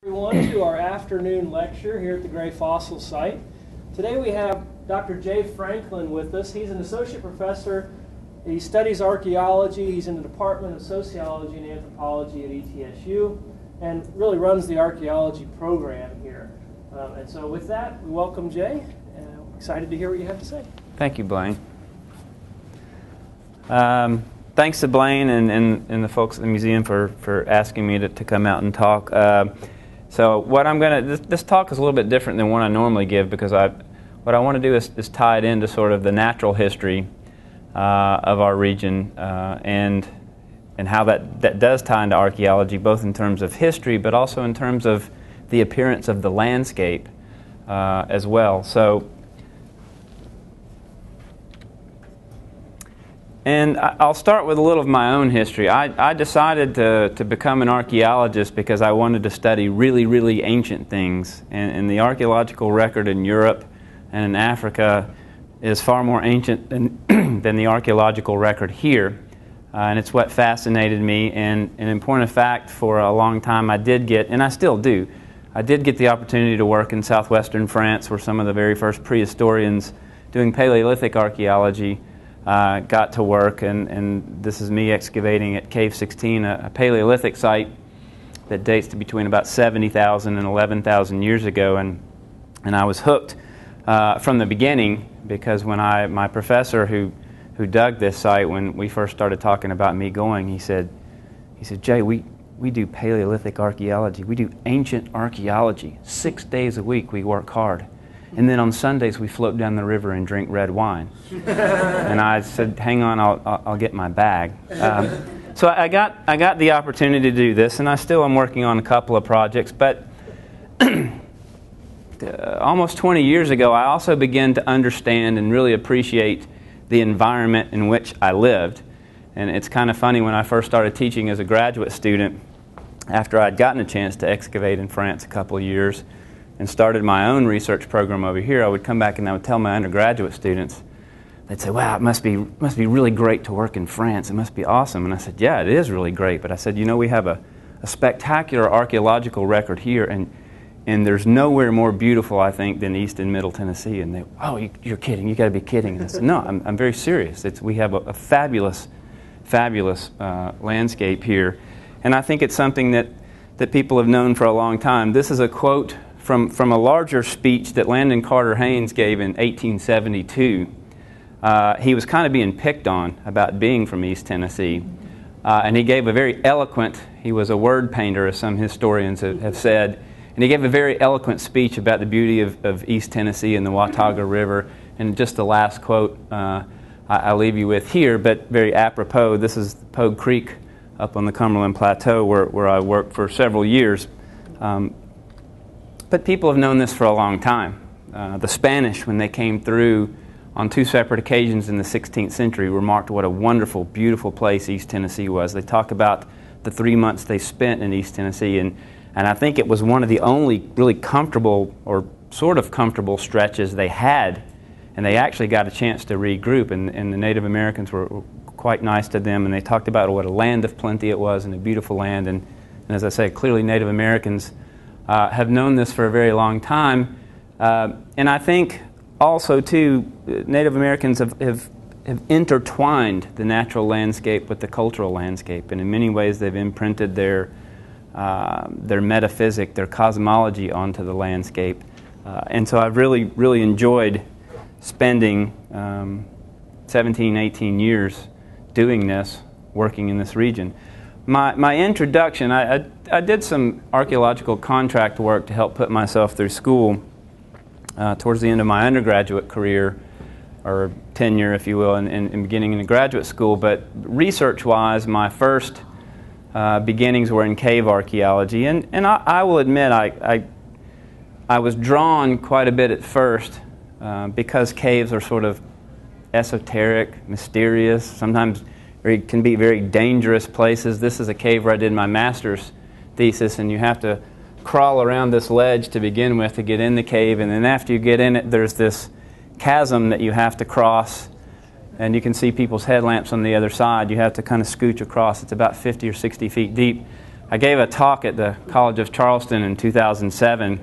Everyone to our afternoon lecture here at the Gray Fossil Site. Today we have Dr. Jay Franklin with us. He's an associate professor. He studies archaeology. He's in the Department of Sociology and Anthropology at ETSU and really runs the archaeology program here. And so with that, we welcome Jay. And I'm excited to hear what you have to say. Thank you, Blaine. Thanks to Blaine and the folks at the museum for asking me to come out and talk. So what I'm going to, this talk is a little bit different than one I normally give because what I want to do is tie it into sort of the natural history of our region and how that does tie into archaeology, both in terms of history but also in terms of the appearance of the landscape as well. And I'll start with a little of my own history. I decided to become an archaeologist because I wanted to study really, really ancient things. And the archaeological record in Europe and in Africa is far more ancient than the archaeological record here. And it's what fascinated me. And in point of fact, for a long time I did get, and I still do, I did get the opportunity to work in southwestern France where some of the very first prehistorians doing Paleolithic archaeology got to work, and this is me excavating at Cave 16, a Paleolithic site that dates to between about 70,000 and 11,000 years ago, and I was hooked from the beginning because when my professor who dug this site, when we first started talking about me going, he said, Jay, we do Paleolithic archaeology, we do ancient archaeology, 6 days a week we work hard. And then on Sundays we float down the river and drink red wine. And I said, "Hang on, I'll get my bag." So I got the opportunity to do this, and I still am working on a couple of projects. But almost 20 years ago, I also began to understand and really appreciate the environment in which I lived. And it's kind of funny, when I first started teaching as a graduate student, after I'd gotten a chance to excavate in France a couple of years, and started my own research program over here, I would come back and I would tell my undergraduate students, they'd say, "Wow, it must be really great to work in France. It must be awesome." And I said, "Yeah, it is really great." But I said, "You know, we have a spectacular archaeological record here, and there's nowhere more beautiful, I think, than East and Middle Tennessee." And they, "Oh, you're kidding. You got to be kidding." And I said, "No, I'm very serious. We have a fabulous landscape here." And I think it's something that people have known for a long time. This is a quote from a larger speech that Landon Carter Haynes gave in 1872. He was kind of being picked on about being from East Tennessee. And he gave a very eloquent, he was a word painter, as some historians have said, and he gave a very eloquent speech about the beauty of East Tennessee and the Watauga River. And just the last quote I'll leave you with here, but very apropos, this is Pogue Creek up on the Cumberland Plateau where I worked for several years. But people have known this for a long time. The Spanish, when they came through on two separate occasions in the 16th century, remarked what a wonderful, beautiful place East Tennessee was. They talk about the 3 months they spent in East Tennessee, and I think it was one of the only really comfortable or sort of comfortable stretches they had, and they actually got a chance to regroup, and the Native Americans were quite nice to them, and they talked about what a land of plenty it was and a beautiful land, and as I say, clearly Native Americans have known this for a very long time. And I think also, too, Native Americans have intertwined the natural landscape with the cultural landscape. And in many ways, they've imprinted their metaphysic, their cosmology onto the landscape. And so I've really, really enjoyed spending 17, 18 years doing this, working in this region. My introduction, I did some archaeological contract work to help put myself through school towards the end of my undergraduate career, or tenure, if you will, in beginning in the graduate school. But research-wise, my first beginnings were in cave archaeology. And I will admit, I was drawn quite a bit at first because caves are sort of esoteric, mysterious, sometimes can be very dangerous places. This is a cave where I did my master's thesis, and you have to crawl around this ledge to begin with to get in the cave, and then after you get in it, there's this chasm that you have to cross, and you can see people's headlamps on the other side. You have to kind of scooch across. It's about 50 or 60 feet deep. I gave a talk at the College of Charleston in 2007,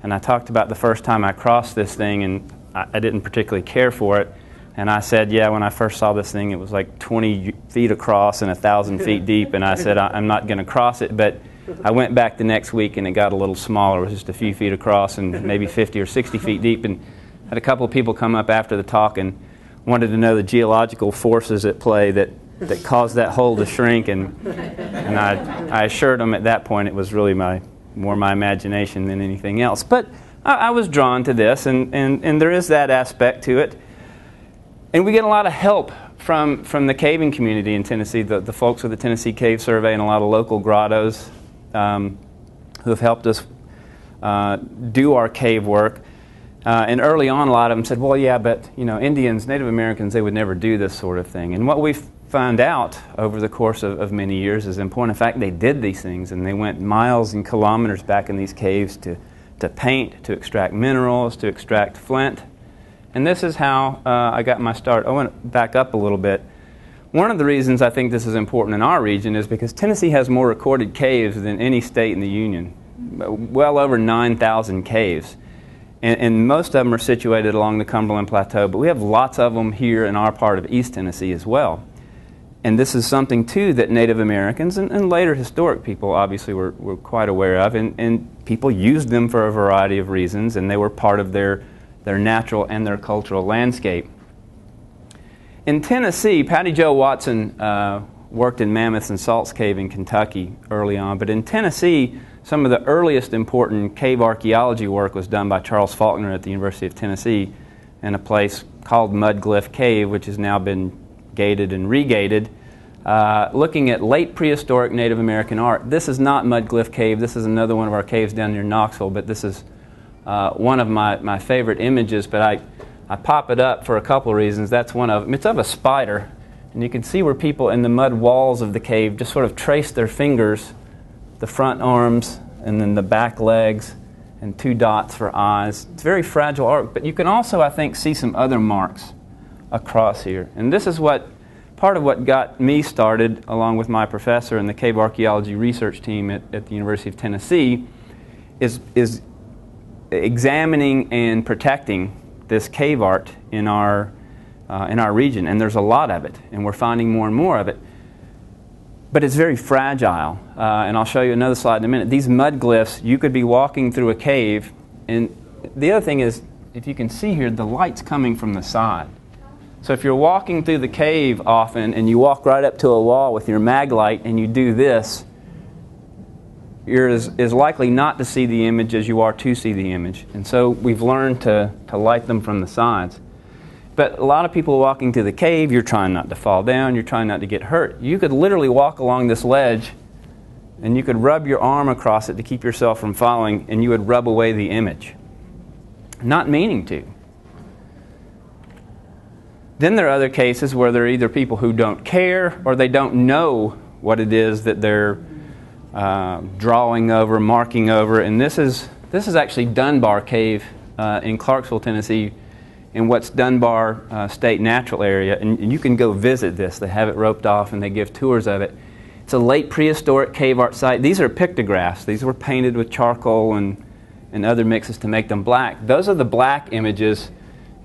and I talked about the first time I crossed this thing, and I didn't particularly care for it. And I said, yeah, when I first saw this thing, it was like 20 feet across and 1,000 feet deep, and I said, I'm not going to cross it. But I went back the next week, and it got a little smaller. It was just a few feet across and maybe 50 or 60 feet deep. And I had a couple of people come up after the talk and wanted to know the geological forces at play that caused that hole to shrink. And I assured them at that point it was really more my imagination than anything else. But I was drawn to this, and there is that aspect to it. And we get a lot of help from the caving community in Tennessee, the folks with the Tennessee Cave Survey and a lot of local grottos who have helped us do our cave work. And early on, a lot of them said, well, yeah, but Indians, Native Americans, they would never do this sort of thing. And what we found out over the course of many years is, in point of fact, they did these things, and they went miles and kilometers back in these caves to paint, to extract minerals, to extract flint. And this is how I got my start. I want to back up a little bit. One of the reasons I think this is important in our region is because Tennessee has more recorded caves than any state in the Union, well over 9,000 caves. And most of them are situated along the Cumberland Plateau, but we have lots of them here in our part of East Tennessee as well. And this is something, too, that Native Americans and later historic people obviously were quite aware of, and people used them for a variety of reasons, and they were part of their natural and their cultural landscape. In Tennessee, Patty Jo Watson worked in Mammoth and Salts Cave in Kentucky early on, but in Tennessee, some of the earliest important cave archaeology work was done by Charles Faulkner at the University of Tennessee in a place called Mudglyph Cave, which has now been gated and regated, looking at late prehistoric Native American art. This is not Mudglyph Cave. This is another one of our caves down near Knoxville, but this is one of my favorite images, but I pop it up for a couple of reasons. That's one of them. It's of a spider, and you can see where people in the mud walls of the cave just sort of trace their fingers, the front arms, and then the back legs, and 2 dots for eyes. It's very fragile art, but you can also, I think, see some other marks across here. And this is part of what got me started, along with my professor and the cave archaeology research team at the University of Tennessee, is examining and protecting this cave art in our region, and there's a lot of it, and we're finding more and more of it. But it's very fragile, and I'll show you another slide in a minute. These mud glyphs, you could be walking through a cave, and the other thing is, if you can see here, the light's coming from the side. So if you're walking through the cave often, and you walk right up to a wall with your mag light, and you do this, you're as likely not to see the image as you are to see the image. And so we've learned to light them from the sides. But a lot of people walking through the cave, you're trying not to fall down, you're trying not to get hurt. You could literally walk along this ledge, and you could rub your arm across it to keep yourself from falling, and you would rub away the image, not meaning to. Then there are other cases where there are either people who don't care, or they don't know what it is that they're drawing over, marking over, and this is actually Dunbar Cave in Clarksville, Tennessee, in what's Dunbar State Natural Area, and you can go visit this. They have it roped off, and they give tours of it. It's a late prehistoric cave art site. These are pictographs. These were painted with charcoal and other mixes to make them black. Those are the black images,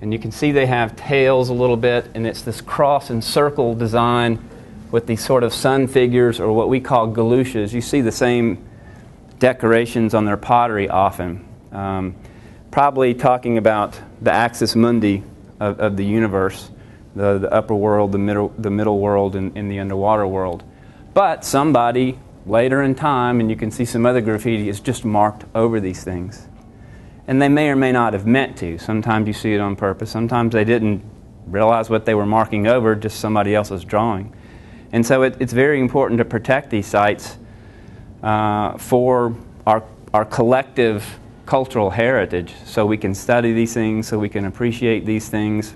and you can see they have tails a little bit, and it's this cross and circle design with these sort of sun figures, or what we call galushes. You see the same decorations on their pottery often. Probably talking about the axis mundi of the universe, the upper world, the middle world, and the underwater world. But somebody later in time, and you can see some other graffiti, is just marked over these things. And they may or may not have meant to. Sometimes you see it on purpose. Sometimes they didn't realize what they were marking over, just somebody else's drawing. And so it's very important to protect these sites for our collective cultural heritage, so we can study these things, so we can appreciate these things.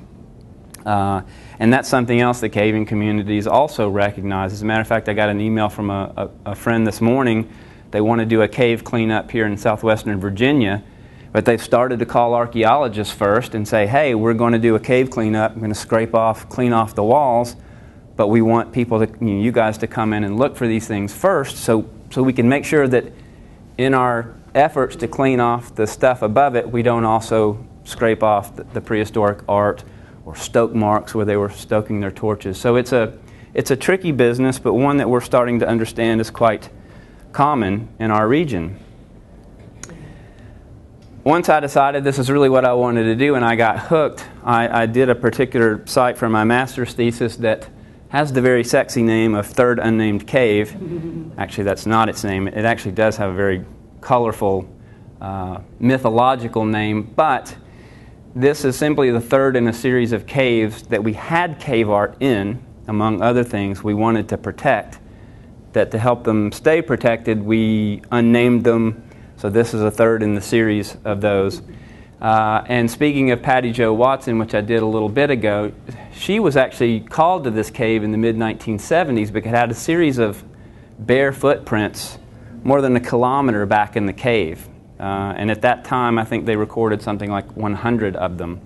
And that's something else the caving communities also recognize. As a matter of fact, I got an email from a friend this morning. They want to do a cave cleanup here in southwestern Virginia, but they've started to call archaeologists first and say, hey, we're going to do a cave cleanup. We're going to clean off the walls, but we want people to, you guys to come in and look for these things first, so so we can make sure that in our efforts to clean off the stuff above it, we don't also scrape off the prehistoric art or stoke marks where they were stoking their torches. So it's a tricky business, but one that we're starting to understand is quite common in our region. Once I decided this is really what I wanted to do and I got hooked, I did a particular site for my master's thesis that has the very sexy name of Third Unnamed Cave. Actually, that's not its name. It actually does have a very colorful, mythological name, but this is simply the third in a series of caves that we had cave art in, among other things we wanted to protect, that to help them stay protected, we unnamed them. So this is a third in the series of those. And speaking of Patty Jo Watson, which I did a little bit ago, she was actually called to this cave in the mid-1970s because it had a series of bare footprints more than a kilometer back in the cave. And at that time, I think they recorded something like 100 of them.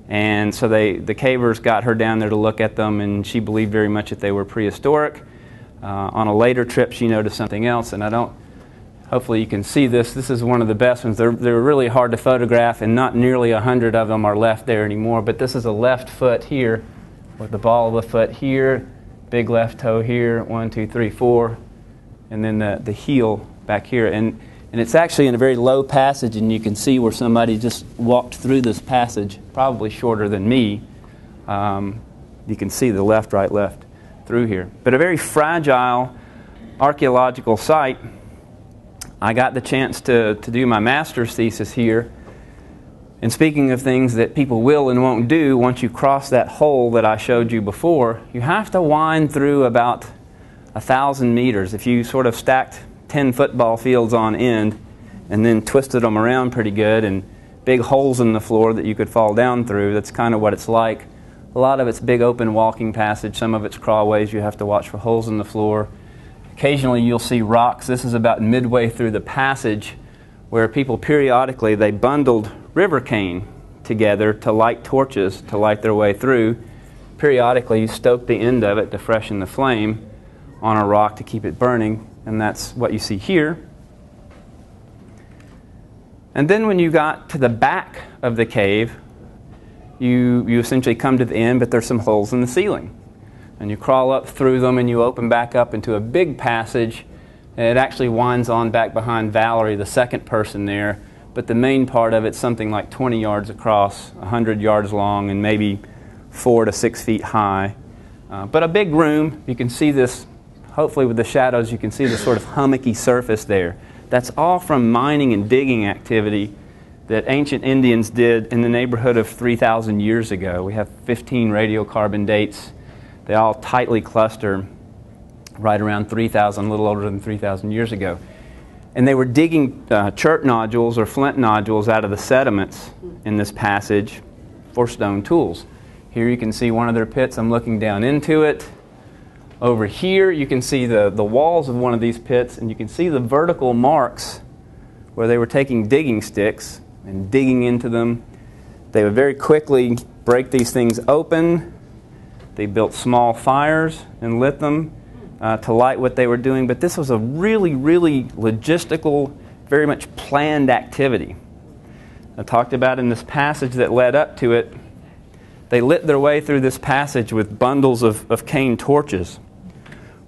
And so the cavers got her down there to look at them, and she believed very much that they were prehistoric. On a later trip, she noticed something else, and hopefully you can see this. This is one of the best ones. They're really hard to photograph, and not nearly 100 of them are left there anymore. But this is a left foot here, with the ball of the foot here, big left toe here, 1, 2, 3, 4, and then the heel back here. And it's actually in a very low passage, and you can see where somebody just walked through this passage, probably shorter than me. You can see the left, right, left through here. But a very fragile archaeological site. I got the chance to do my master's thesis here. And speaking of things that people will and won't do, once you cross that hole that I showed you before, you have to wind through about 1,000 meters. If you sort of stacked 10 football fields on end and then twisted them around pretty good, and big holes in the floor that you could fall down through, that's kind of what it's like. A lot of it's big open walking passage, some of it's crawlways. You have to watch for holes in the floor. Occasionally you'll see rocks. This is about midway through the passage where people periodically, they bundled river cane together to light torches to light their way through. Periodically you stoke the end of it to freshen the flame on a rock to keep it burning, and that's what you see here. And then when you got to the back of the cave, you essentially come to the end, but there's some holes in the ceiling. And you crawl up through them and you open back up into a big passage. And it actually winds on back behind Valerie, the second person there. But the main part of it's something like 20 yards across, 100 yards long, and maybe 4 to 6 feet high. But a big room. You can see this, hopefully with the shadows, you can see the sort of hummocky surface there. That's all from mining and digging activity that ancient Indians did in the neighborhood of 3,000 years ago. We have 15 radiocarbon dates. They all tightly cluster right around 3,000, a little older than 3,000 years ago. And they were digging chert nodules or flint nodules out of the sediments in this passage for stone tools. Here you can see one of their pits. I'm looking down into it. Over here you can see the walls of one of these pits, and you can see the vertical marks where they were taking digging sticks and digging into them. They would very quickly break these things open. They built small fires and lit them to light what they were doing. But this was a really, really logistical, very much planned activity. I talked about in this passage that led up to it, they lit their way through this passage with bundles of cane torches.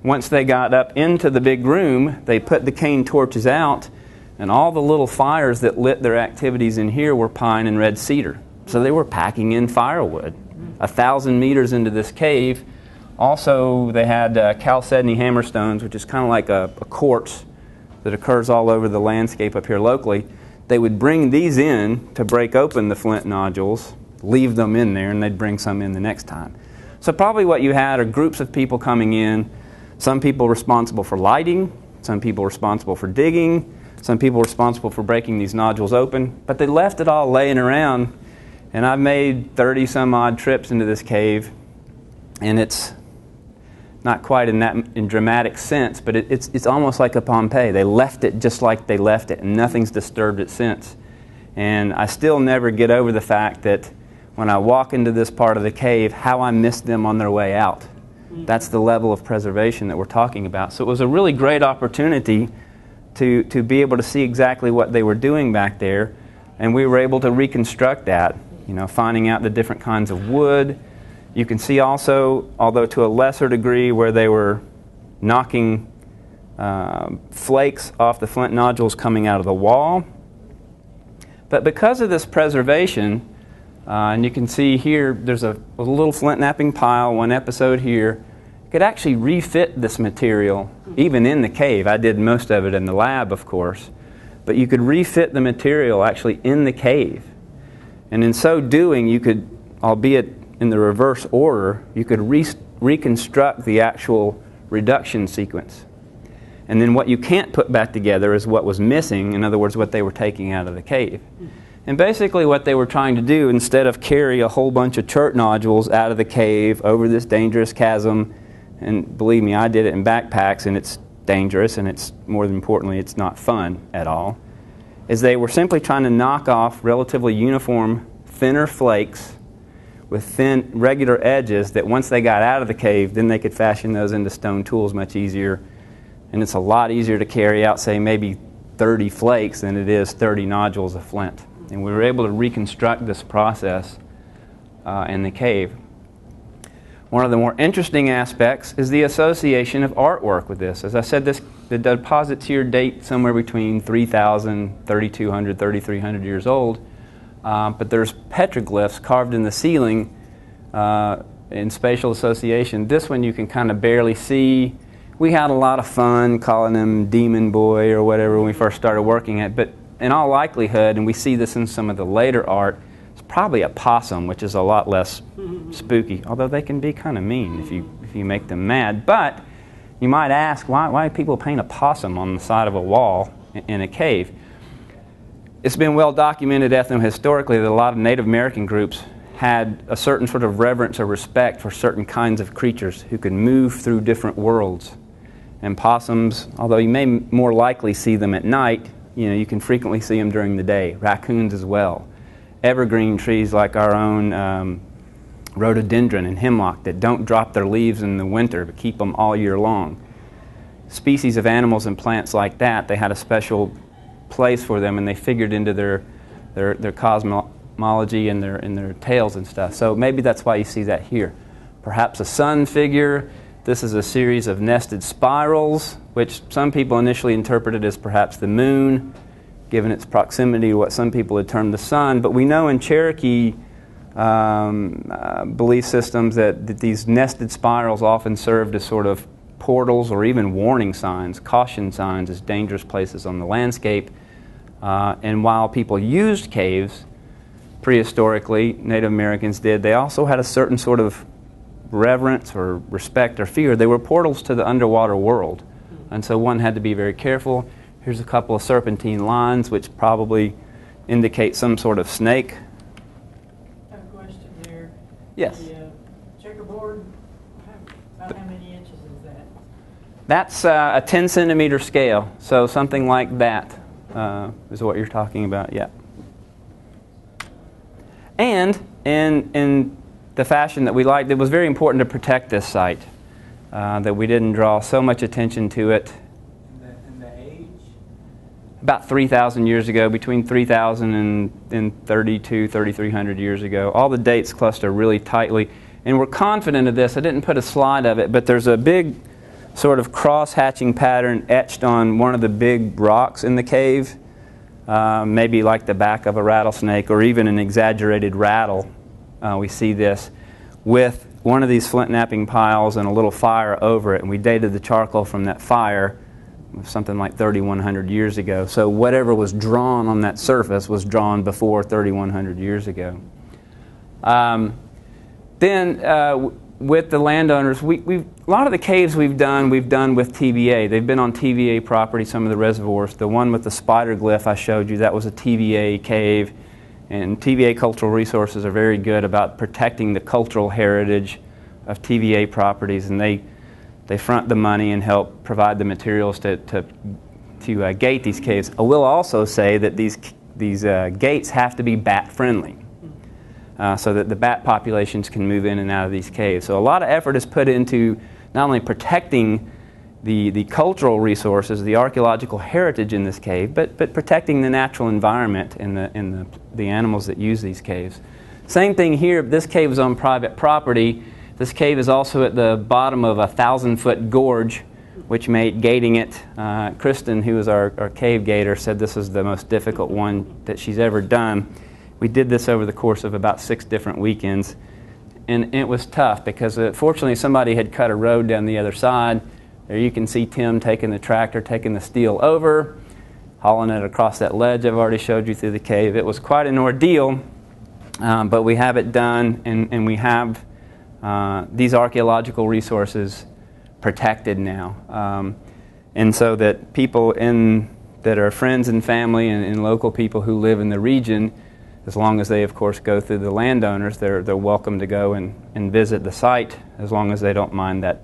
Once they got up into the big room, they put the cane torches out, and all the little fires that lit their activities in here were pine and red cedar. So they were packing in firewood. 1,000 meters into this cave. Also, they had chalcedony hammerstones, which is kind of like a quartz that occurs all over the landscape up here locally. They would bring these in to break open the flint nodules, leave them in there, and they'd bring some in the next time. So probably what you had are groups of people coming in, some people responsible for lighting, some people responsible for digging, some people responsible for breaking these nodules open, but they left it all laying around. And I've made 30 some odd trips into this cave, and it's not quite in dramatic sense, but it's almost like a Pompeii. They left it just like they left it, and nothing's disturbed it since. And I still never get over the fact that when I walk into this part of the cave, how I missed them on their way out. That's the level of preservation that we're talking about. So it was a really great opportunity to be able to see exactly what they were doing back there, and we were able to reconstruct that, you know, finding out the different kinds of wood. You can see also, although to a lesser degree, where they were knocking flakes off the flint nodules coming out of the wall. But because of this preservation, and you can see here, there's a little flint knapping pile, one episode here. You could actually refit this material, even in the cave. I did most of it in the lab, of course. But you could refit the material actually in the cave. And in so doing, you could, albeit in the reverse order, you could reconstruct the actual reduction sequence. And then what you can't put back together is what was missing, in other words, what they were taking out of the cave. And basically what they were trying to do, instead of carry a whole bunch of chert nodules out of the cave over this dangerous chasm, and believe me, I did it in backpacks, and it's dangerous, and it's, more than importantly, it's not fun at all, is they were simply trying to knock off relatively uniform, thinner flakes with thin, regular edges that once they got out of the cave, then they could fashion those into stone tools much easier. And it's a lot easier to carry out, say, maybe 30 flakes than it is 30 nodules of flint. And we were able to reconstruct this process in the cave. One of the more interesting aspects is the association of artwork with this. As I said, the deposits here date somewhere between 3,000, 3,200, 3,300 years old. But there's petroglyphs carved in the ceiling in spatial association. This one you can kind of barely see. We had a lot of fun calling him Demon Boy or whatever when we first started working at it. But in all likelihood, and we see this in some of the later art, it's probably a possum, which is a lot less spooky, although they can be kind of mean if you make them mad. But you might ask, why do people paint a possum on the side of a wall in a cave? It's been well documented ethnohistorically that a lot of Native American groups had a certain sort of reverence or respect for certain kinds of creatures who could move through different worlds. And possums, although you may more likely see them at night, you know, you can frequently see them during the day. Raccoons as well. Evergreen trees like our own rhododendron and hemlock that don't drop their leaves in the winter but keep them all year long. Species of animals and plants like that, they had a special place for them, and they figured into their cosmology and their tales and stuff. So maybe that's why you see that here. Perhaps a sun figure. This is a series of nested spirals, which some people initially interpreted as perhaps the moon, given its proximity to what some people had termed the sun. But we know in Cherokee belief systems that these nested spirals often served as sort of portals or even warning signs, caution signs as dangerous places on the landscape. And while people used caves prehistorically, Native Americans did, they also had a certain sort of reverence or respect or fear. They were portals to the underwater world. And so one had to be very careful. Here's a couple of serpentine lines which probably indicate some sort of snake. I have a question there. Yes. The checkerboard, about how many inches is that? That's a 10 centimeter scale, so something like that is what you're talking about, yeah. And in the fashion that we liked, it was very important to protect this site, that we didn't draw so much attention to it. And the age? About 3,000 years ago, between 3,000 and 3,300 years ago. All the dates cluster really tightly. And we're confident of this. I didn't put a slide of it, but there's a big sort of cross-hatching pattern etched on one of the big rocks in the cave, maybe like the back of a rattlesnake or even an exaggerated rattle. We see this with one of these flint knapping piles and a little fire over it, and we dated the charcoal from that fire something like 3,100 years ago. So whatever was drawn on that surface was drawn before 3,100 years ago. Then with the landowners, a lot of the caves we've done with TVA. They've been on TVA property, some of the reservoirs. The one with the spider glyph I showed you, that was a TVA cave. And TVA Cultural Resources are very good about protecting the cultural heritage of TVA properties, and they front the money and help provide the materials to gate these caves. I will also say that these gates have to be bat friendly. so that the bat populations can move in and out of these caves. So a lot of effort is put into not only protecting the cultural resources, the archaeological heritage in this cave, but protecting the natural environment and the animals that use these caves. Same thing here. This cave is on private property. This cave is also at the bottom of a 1,000-foot gorge, which made gating it. Kristen, who is our cave gator, said this is the most difficult one that she's ever done. We did this over the course of about 6 different weekends, and it was tough because fortunately somebody had cut a road down the other side. There you can see Tim taking the tractor, taking the steel over, hauling it across that ledge I've already showed you through the cave. It was quite an ordeal, but we have it done, and we have these archaeological resources protected now. And so that people that are friends and family and local people who live in the region, as long as they, of course, go through the landowners, they're welcome to go and visit the site, as long as they don't mind that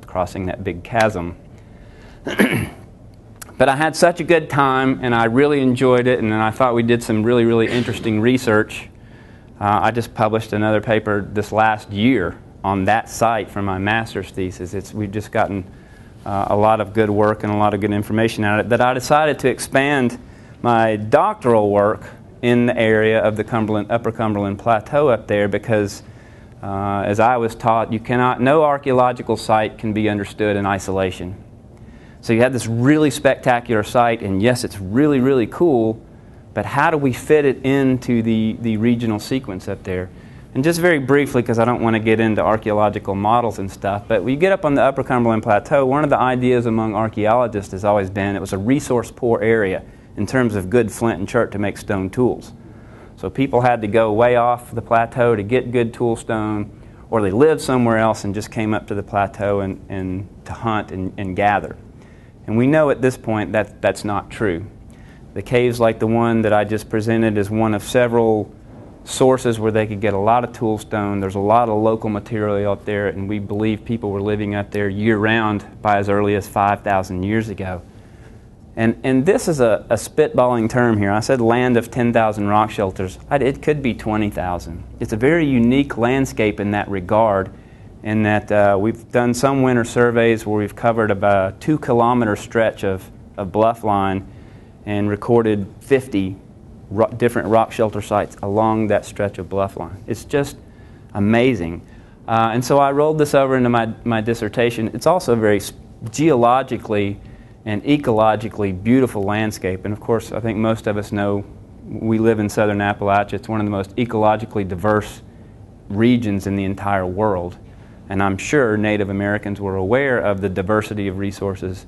crossing that big chasm. But I had such a good time, and I really enjoyed it, and then I thought we did some really, really interesting research. I just published another paper this last year on that site for my master's thesis. We've just gotten a lot of good work and a lot of good information out of it, that I decided to expand my doctoral work in the area of the Upper Cumberland Plateau up there, because as I was taught, no archaeological site can be understood in isolation. So you have this really spectacular site, and yes, it's really, really cool, but how do we fit it into the regional sequence up there? And just very briefly, because I don't want to get into archaeological models and stuff, but when you get up on the Upper Cumberland Plateau, one of the ideas among archaeologists has always been it was a resource-poor area in terms of good flint and chert to make stone tools. So people had to go way off the plateau to get good tool stone, or they lived somewhere else and just came up to the plateau and to hunt and gather. And we know at this point that that's not true. The caves like the one that I just presented is one of several sources where they could get a lot of tool stone. There's a lot of local material up there, and we believe people were living up there year-round by as early as 5,000 years ago. And this is a spitballing term here. I said land of 10,000 rock shelters. It could be 20,000. It's a very unique landscape in that regard, in that we've done some winter surveys where we've covered about a 2-kilometer stretch of bluff line and recorded 50 different rock shelter sites along that stretch of bluff line. It's just amazing. And so I rolled this over into my dissertation. It's also a very geologically and ecologically beautiful landscape. And of course, I think most of us know we live in southern Appalachia. It's one of the most ecologically diverse regions in the entire world. And I'm sure Native Americans were aware of the diversity of resources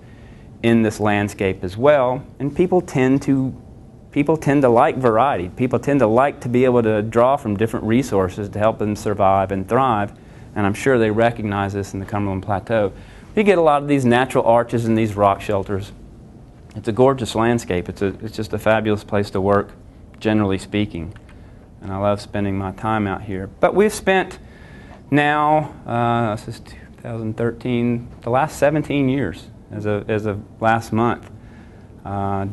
in this landscape as well. And people tend to like variety. People tend to like to be able to draw from different resources to help them survive and thrive. And I'm sure they recognize this in the Cumberland Plateau. You get a lot of these natural arches and these rock shelters. It's a gorgeous landscape. It's just a fabulous place to work, generally speaking. And I love spending my time out here. But we've spent now, this is 2013, the last 17 years as of last month,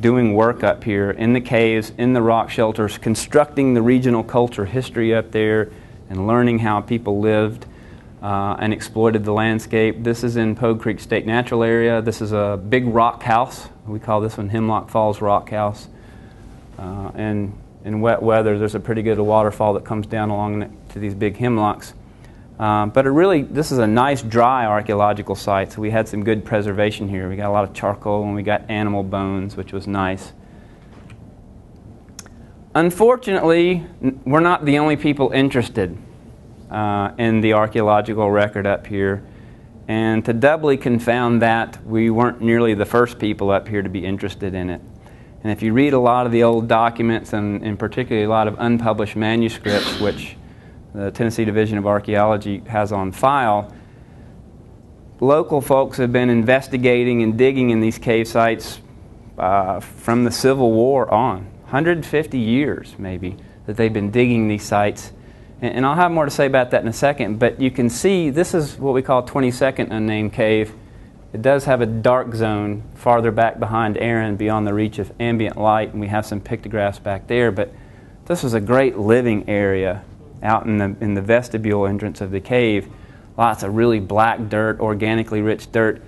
doing work up here in the caves, in the rock shelters, constructing the regional culture history up there, and learning how people lived and exploited the landscape. This is in Pogue Creek State Natural Area. This is a big rock house. We call this one Hemlock Falls Rock House. And in wet weather, there's a pretty good waterfall that comes down along to these big hemlocks. But this is a nice dry archaeological site, so we had some good preservation here. We got a lot of charcoal and we got animal bones, which was nice. Unfortunately, we're not the only people interested in the archaeological record up here. And to doubly confound that, we weren't nearly the first people up here to be interested in it. And if you read a lot of the old documents, and particularly a lot of unpublished manuscripts, which the Tennessee Division of Archaeology has on file, local folks have been investigating and digging in these cave sites from the Civil War on. 150 years, maybe, that they've been digging these sites. And I'll have more to say about that in a second, but you can see this is what we call 22nd Unnamed Cave. It does have a dark zone farther back behind Aaron, beyond the reach of ambient light, and we have some pictographs back there, but this was a great living area out in the vestibule entrance of the cave. Lots of really black dirt, organically rich dirt.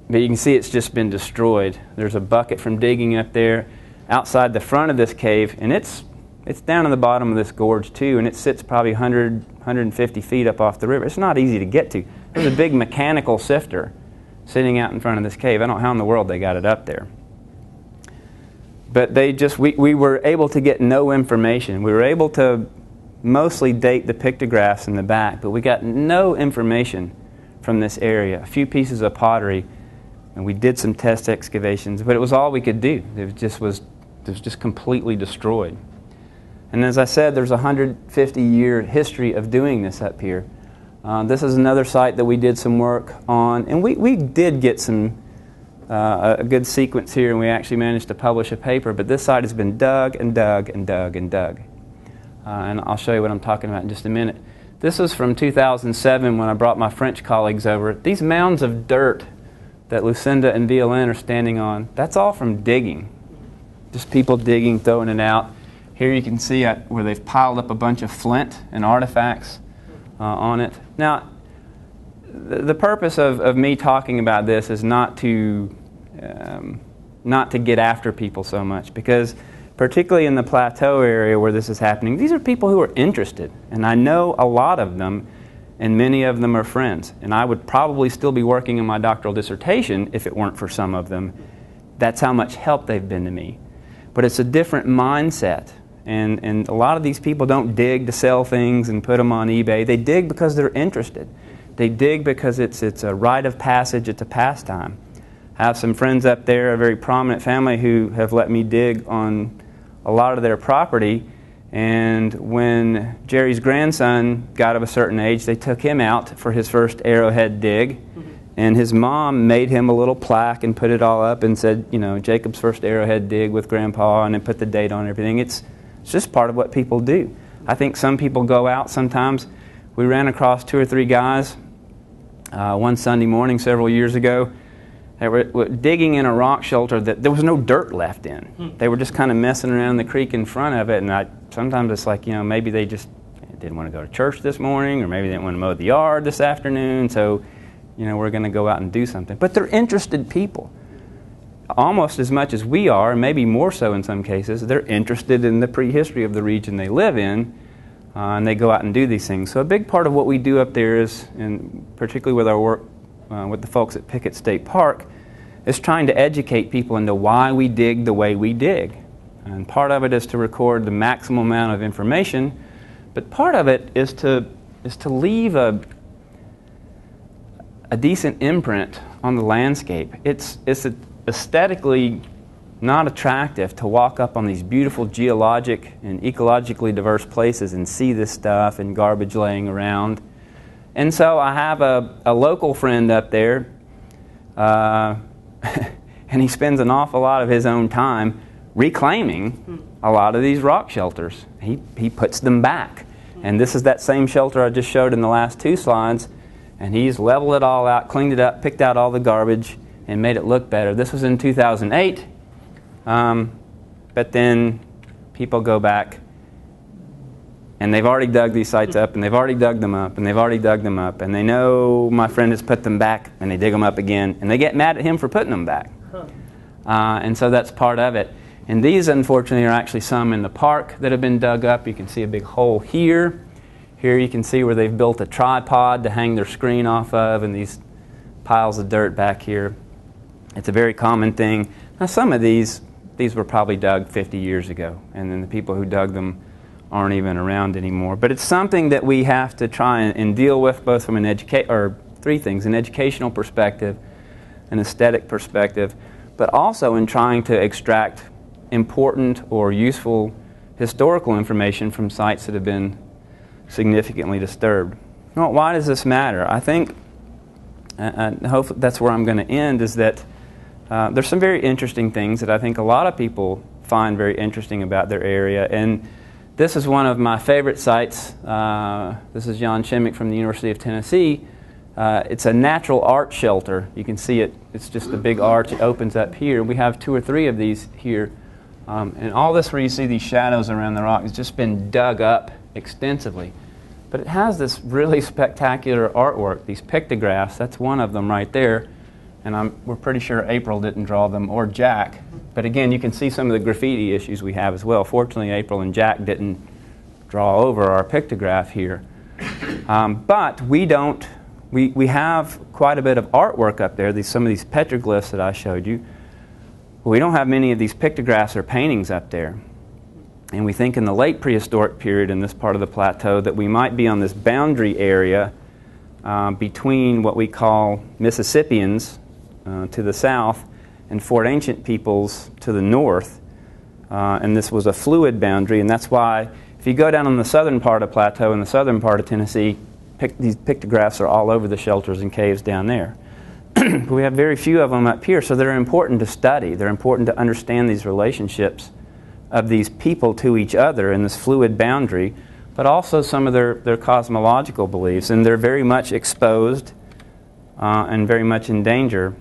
But you can see it's just been destroyed. There's a bucket from digging up there outside the front of this cave, and it's down in the bottom of this gorge too, and it sits probably 150 feet up off the river. It's not easy to get to. There's a big mechanical sifter sitting out in front of this cave. I don't know how in the world they got it up there. But we were able to get no information. We were able to mostly date the pictographs in the back, but we got no information from this area. A few pieces of pottery, and we did some test excavations, but it was all we could do. It was just completely destroyed. And as I said, there's a 150-year history of doing this up here. This is another site that we did some work on, and we did get a good sequence here, and we actually managed to publish a paper, but this site has been dug and dug and dug and dug. And I'll show you what I'm talking about in just a minute. This was from 2007 when I brought my French colleagues over. These mounds of dirt that Lucinda and Violaine are standing on, that's all from digging. Just people digging, throwing it out. Here you can see where they've piled up a bunch of flint and artifacts on it. Now, the purpose of me talking about this is not to get after people so much, because particularly in the plateau area where this is happening, these are people who are interested, and I know a lot of them, and many of them are friends, and I would probably still be working on my doctoral dissertation if it weren't for some of them. That's how much help they've been to me. But it's a different mindset, and a lot of these people don't dig to sell things and put them on eBay. They dig because they're interested. They dig because it's a rite of passage, it's a pastime. I have some friends up there, a very prominent family, who have let me dig on a lot of their property, and when Jerry's grandson got of a certain age, they took him out for his first arrowhead dig, and his mom made him a little plaque and put it all up and said, you know, Jacob's first arrowhead dig with Grandpa, and then put the date on everything. It's just part of what people do. I think some people go out sometimes. We ran across 2 or 3 guys one Sunday morning several years ago. They were digging in a rock shelter that there was no dirt left in. They were just kind of messing around the creek in front of it, and sometimes it's like, you know, maybe they just didn't want to go to church this morning, or maybe they didn't want to mow the yard this afternoon, so, you know, we're going to go out and do something. But they're interested people. Almost as much as we are, maybe more so in some cases, they're interested in the prehistory of the region they live in, and they go out and do these things. So a big part of what we do up there is, and particularly with our work with the folks at Pickett State Park, is trying to educate people into why we dig the way we dig. And part of it is to record the maximum amount of information, but part of it is to leave a decent imprint on the landscape. It's aesthetically not attractive to walk up on these beautiful geologic and ecologically diverse places and see this stuff and garbage laying around. And so I have a local friend up there, and he spends an awful lot of his own time reclaiming a lot of these rock shelters. He puts them back. And this is that same shelter I just showed in the last 2 slides, and he's leveled it all out, cleaned it up, picked out all the garbage, and made it look better. This was in 2008, but then people go back, and they've already dug these sites up, and they've already dug them up, and they've already dug them up, and they know my friend has put them back, and they dig them up again, and they get mad at him for putting them back. And so that's part of it. And these, unfortunately, are actually some in the park that have been dug up. You can see a big hole here. Here you can see where they've built a tripod to hang their screen off of, and these piles of dirt back here. It's a very common thing. Now, some of these were probably dug 50 years ago, and then the people who dug them aren't even around anymore. But it's something that we have to try and deal with, both from an 3 things: an educational perspective, an aesthetic perspective, but also in trying to extract important or useful historical information from sites that have been significantly disturbed. Well, why does this matter? I think, and hopefully that's where I'm going to end, is that there's some very interesting things that I think a lot of people find very interesting about their area. And this is one of my favorite sites. This is Jan Chimmick from the University of Tennessee. It's a natural art shelter. You can see it. It's just a big arch. It opens up here. We have 2 or 3 of these here. And all this where you see these shadows around the rock has just been dug up extensively. But it has this really spectacular artwork, these pictographs. That's one of them right there. And we're pretty sure April didn't draw them, or Jack. But again, you can see some of the graffiti issues we have as well. Fortunately, April and Jack didn't draw over our pictograph here. But we don't. We have quite a bit of artwork up there, some of these petroglyphs that I showed you. We don't have many of these pictographs or paintings up there. And we think in the late prehistoric period in this part of the plateau that we might be on this boundary area between what we call Mississippians to the south and Fort Ancient peoples to the north. And this was a fluid boundary, and that's why if you go down on the southern part of the plateau and the southern part of Tennessee, these pictographs are all over the shelters and caves down there. But we have very few of them up here, so they're important to study. They're important to understand these relationships of these people to each other in this fluid boundary, but also some of their cosmological beliefs. And they're very much exposed and very much in danger.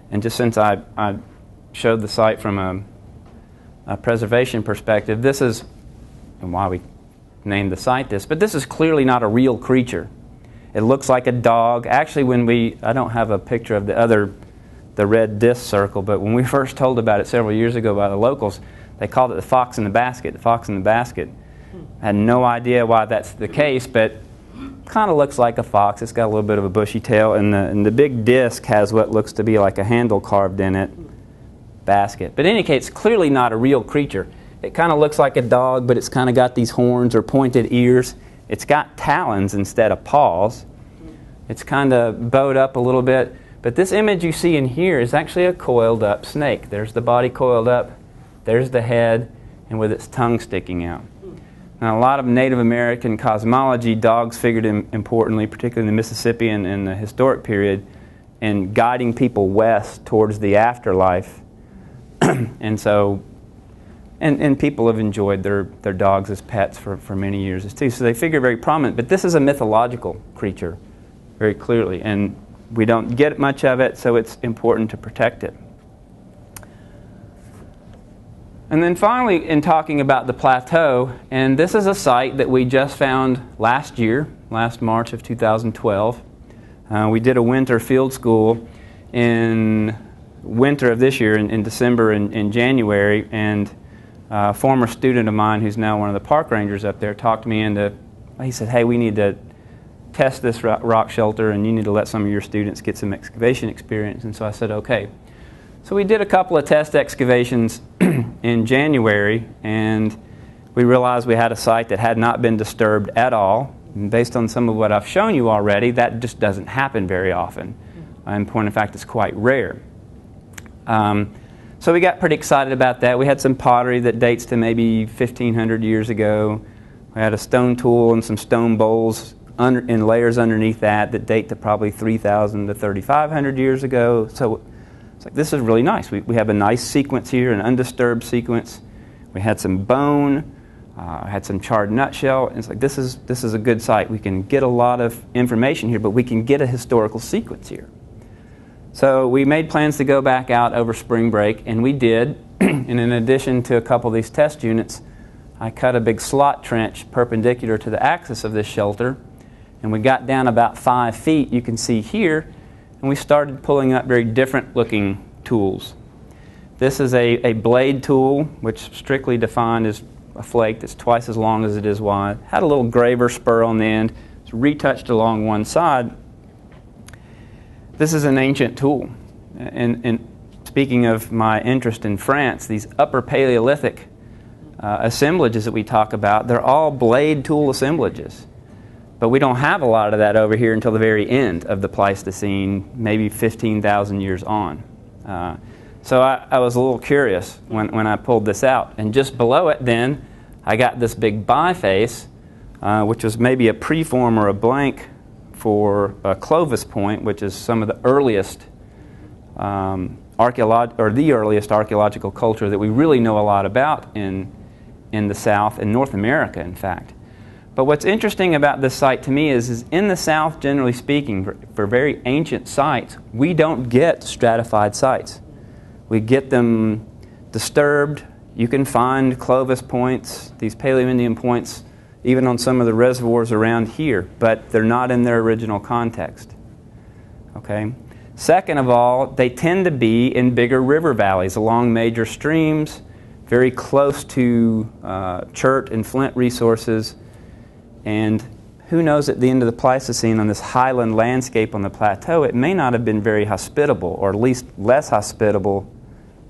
And just since I showed the site from a preservation perspective, this is, and why we named the site this, but this is clearly not a real creature. It looks like a dog. Actually, I don't have a picture of the red disc circle, but when we first told about it several years ago by the locals, they called it the fox in the basket. The fox in the basket. I had no idea why that's the case, but kind of looks like a fox. It's got a little bit of a bushy tail, and the big disc has what looks to be like a handle carved in it. Basket. But in any case, it's clearly not a real creature. It kind of looks like a dog, but it's kind of got these horns or pointed ears. It's got talons instead of paws. It's kind of bowed up a little bit. But this image you see in here is actually a coiled up snake. There's the body coiled up. There's the head, and with its tongue sticking out. Now, a lot of Native American cosmology, dogs figured importantly, particularly in the Mississippi and in the historic period, in guiding people west towards the afterlife. And so, and people have enjoyed their dogs as pets for many years too. So they figure very prominent. But this is a mythological creature, very clearly. And we don't get much of it, so it's important to protect it. And then finally, in talking about the plateau, and this is a site that we just found last year, last March of 2012. We did a winter field school in winter of this year, in December and January, and a former student of mine who's now one of the park rangers up there talked me into, he said, hey, we need to test this rock shelter, and you need to let some of your students get some excavation experience. And so I said, okay. So we did a couple of test excavations in January, and we realized we had a site that had not been disturbed at all. And based on some of what I've shown you already, that just doesn't happen very often. In point of fact, it's quite rare. So we got pretty excited about that. We had some pottery that dates to maybe 1,500 years ago. We had a stone tool and some stone bowls in layers underneath that date to probably 3,000 to 3,500 years ago. So it's like, this is really nice. We have a nice sequence here, an undisturbed sequence. We had some bone, had some charred nutshell. And it's like, this is a good site. We can get a lot of information here, but we can get a historical sequence here. So we made plans to go back out over spring break, and we did. And in addition to a couple of these test units, I cut a big slot trench perpendicular to the axis of this shelter, and we got down about 5 feet, you can see here, and we started pulling up very different looking tools. This is a blade tool, which strictly defined is a flake that's twice as long as it is wide. Had a little graver spur on the end. It's retouched along one side. This is an ancient tool. And speaking of my interest in France, these Upper Paleolithic assemblages that we talk about, they're all blade tool assemblages. But we don't have a lot of that over here until the very end of the Pleistocene, maybe 15,000 years on. So I was a little curious when I pulled this out. And just below it then, I got this big biface, which was maybe a preform or a blank for a Clovis point, which is some of the earliest the earliest archaeological culture that we really know a lot about in the South, in North America, in fact. But what's interesting about this site to me is in the South, generally speaking, for very ancient sites, we don't get stratified sites. We get them disturbed. You can find Clovis points, these Paleo-Indian points, even on some of the reservoirs around here, but they're not in their original context. Okay? Second of all, they tend to be in bigger river valleys along major streams, very close to chert and flint resources, and who knows, at the end of the Pleistocene on this highland landscape on the plateau, it may not have been very hospitable, or at least less hospitable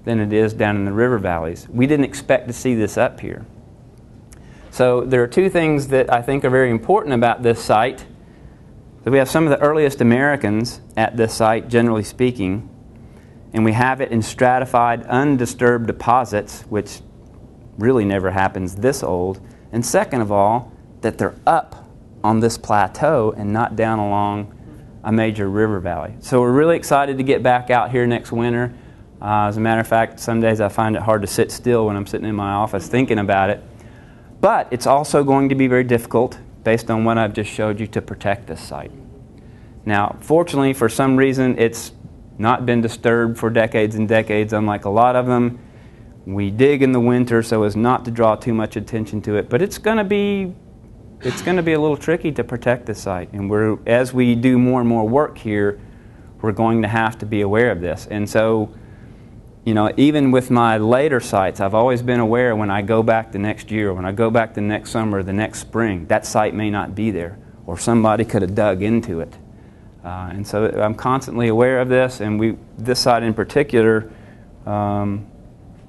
than it is down in the river valleys. We didn't expect to see this up here. So there are two things that I think are very important about this site. So we have some of the earliest Americans at this site, generally speaking, and we have it in stratified, undisturbed deposits, which really never happens this old. And second of all, that they're up on this plateau and not down along a major river valley. So we're really excited to get back out here next winter. As a matter of fact, some days I find it hard to sit still when I'm sitting in my office thinking about it. But it's also going to be very difficult, based on what I've just showed you, to protect this site. Now, fortunately, for some reason, it's not been disturbed for decades and decades, unlike a lot of them. We dig in the winter so as not to draw too much attention to it, but it's going to be a little tricky to protect this site. And as we do more and more work here, we're going to have to be aware of this. And so, you know, even with my later sites, I've always been aware when I go back the next year, when I go back the next summer, the next spring, that site may not be there, or somebody could have dug into it. And so I'm constantly aware of this, and this site in particular,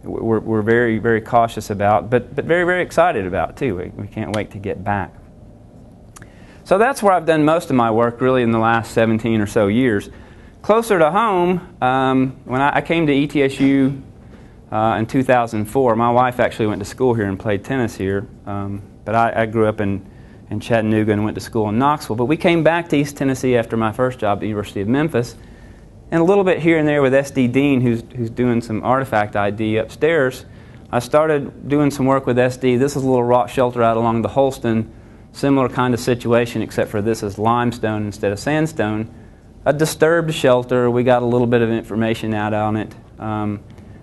we're very, very cautious about, but very, very excited about too. We can't wait to get back. So that's where I've done most of my work, really, in the last 17 or so years. Closer to home, when I came to ETSU in 2004, my wife actually went to school here and played tennis here, but I grew up in Chattanooga and went to school in Knoxville. But we came back to East Tennessee after my first job at the University of Memphis, and a little bit here and there with S.D. Dean, who's doing some artifact ID upstairs. I started doing some work with S.D. This is a little rock shelter out along the Holston, similar kind of situation, except for this is limestone instead of sandstone. A disturbed shelter. We got a little bit of information out on it.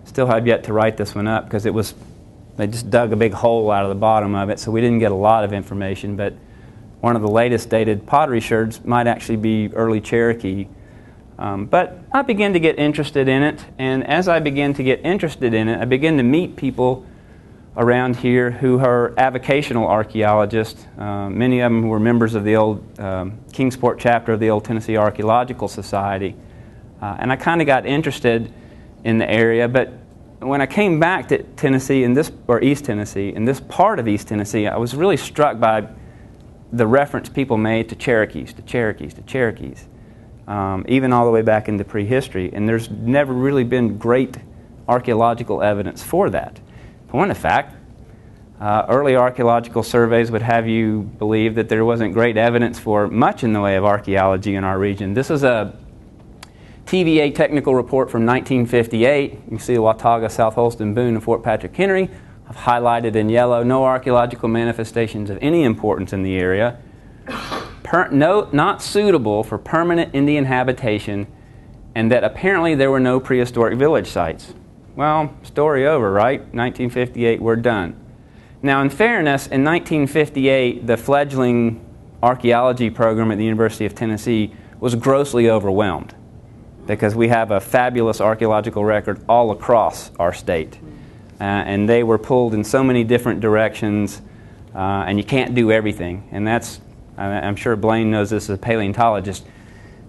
Still have yet to write this one up because they just dug a big hole out of the bottom of it, so we didn't get a lot of information, but one of the latest dated pottery sherds might actually be early Cherokee. But I began to get interested in it, and as I began to get interested in it, I began to meet people around here who are avocational archaeologists, many of them who were members of the old Kingsport chapter of the old Tennessee Archaeological Society. And I kind of got interested in the area, but when I came back to Tennessee, East Tennessee, in this part of East Tennessee, I was really struck by the reference people made to Cherokees, even all the way back into prehistory. And there's never really been great archaeological evidence for that. Point of fact, early archaeological surveys would have you believe that there wasn't great evidence for much in the way of archaeology in our region. This is a TVA technical report from 1958. You can see Watauga, South Holston, Boone, and Fort Patrick Henry. I've highlighted in yellow no archaeological manifestations of any importance in the area. Not suitable for permanent Indian habitation, and that apparently there were no prehistoric village sites. Well, story over, right? 1958, we're done. Now, in fairness, in 1958, the fledgling archaeology program at the University of Tennessee was grossly overwhelmed because we have a fabulous archaeological record all across our state. And they were pulled in so many different directions, and you can't do everything. And I'm sure Blaine knows this as a paleontologist.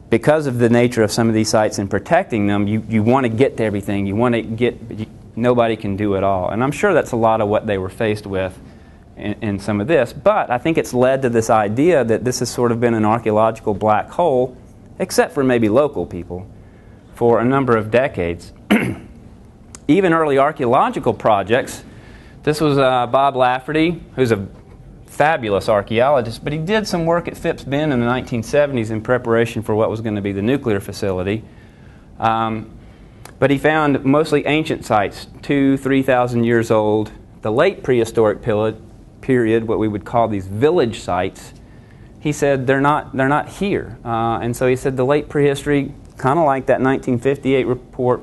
Because of the nature of some of these sites and protecting them, you want to get to everything. Nobody can do it all. And I'm sure that's a lot of what they were faced with in some of this. But I think it's led to this idea that this has sort of been an archaeological black hole, except for maybe local people, for a number of decades. Even early archaeological projects, this was Bob Lafferty, who's a fabulous archaeologist, but he did some work at Phipps Bend in the 1970s in preparation for what was going to be the nuclear facility. But he found mostly ancient sites, 2,000–3,000 years old. The late prehistoric period, what we would call these village sites, he said they're not here. And so he said the late prehistory, kind of like that 1958 report,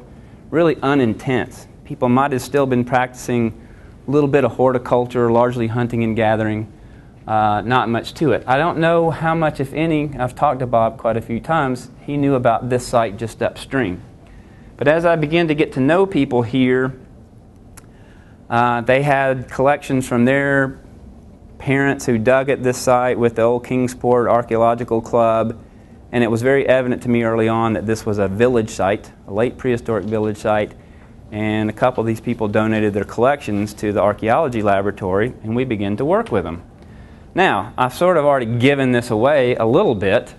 really unintense. People might have still been practicing a little bit of horticulture, largely hunting and gathering. not much to it. I don't know how much, if any, I've talked to Bob quite a few times, he knew about this site just upstream. But as I began to get to know people here, they had collections from their parents who dug at this site with the old Kingsport Archaeological Club, and it was very evident to me early on that this was a village site, a late prehistoric village site, and a couple of these people donated their collections to the archaeology laboratory, and we began to work with them. Now, I've sort of already given this away a little bit,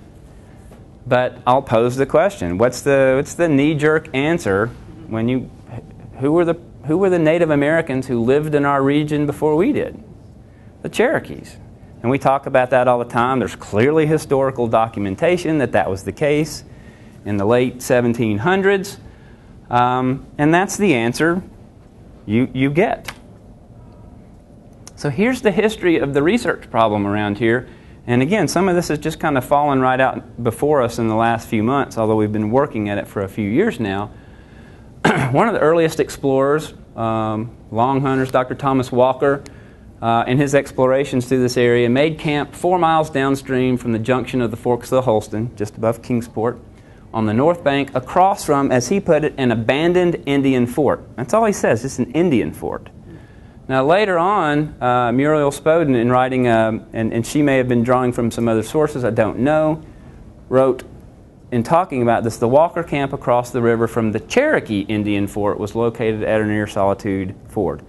but I'll pose the question. What's the knee-jerk answer when you, who were the Native Americans who lived in our region before we did? The Cherokees. And we talk about that all the time. There's clearly historical documentation that that was the case in the late 1700s. And that's the answer you get. So here's the history of the research problem around here. And again, some of this has just kind of fallen right out before us in the last few months, although we've been working at it for a few years now. One of the earliest explorers, long hunters, Dr. Thomas Walker, in his explorations through this area, made camp 4 miles downstream from the junction of the Forks of the Holston, just above Kingsport, on the north bank, across from, as he put it, an abandoned Indian fort. That's all he says, it's an Indian fort. Now later on, Muriel Spoden, in writing, and she may have been drawing from some other sources, I don't know, wrote, in talking about this, the Walker camp across the river from the Cherokee Indian fort was located at or near Solitude Ford.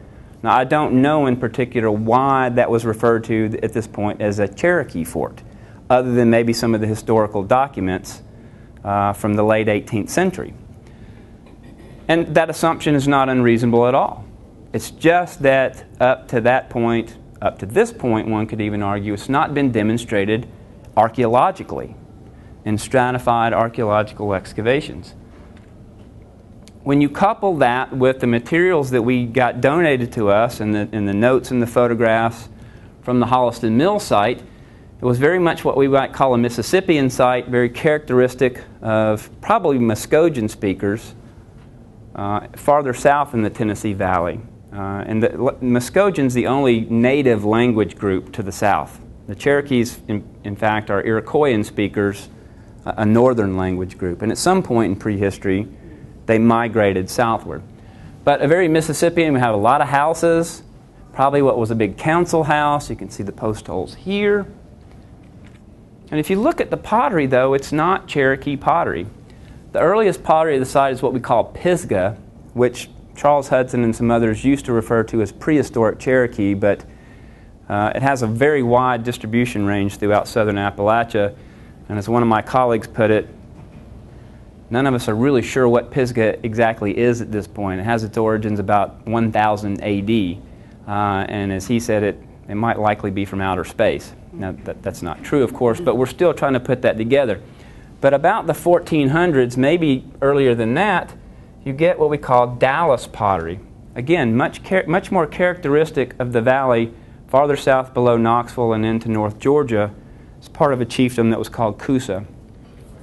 Now I don't know in particular why that was referred to at this point as a Cherokee fort, other than maybe some of the historical documents from the late 18th century. And that assumption is not unreasonable at all. It's just that up to that point, up to this point, one could even argue it's not been demonstrated archaeologically in stratified archaeological excavations. When you couple that with the materials that we got donated to us and the notes and the photographs from the Holliston Mill site, it was very much what we might call a Mississippian site, very characteristic of probably Muskogean speakers farther south in the Tennessee Valley. And the Muskogean's the only native language group to the south. The Cherokees, in fact, are Iroquoian speakers, a northern language group. And at some point in prehistory, they migrated southward. But a very Mississippian, we have a lot of houses, probably what was a big council house. You can see the post holes here. And if you look at the pottery, though, it's not Cherokee pottery. The earliest pottery of the site is what we call Pisgah, which Charles Hudson and some others used to refer to as prehistoric Cherokee, but it has a very wide distribution range throughout southern Appalachia. And as one of my colleagues put it, none of us are really sure what Pisgah exactly is at this point. It has its origins about 1000 AD. And as he said, it might likely be from outer space. Now, that's not true, of course, but we're still trying to put that together. But about the 1400s, maybe earlier than that, you get what we call Dallas pottery. Again, much more characteristic of the valley farther south below Knoxville and into North Georgia. It's part of a chiefdom that was called Coosa.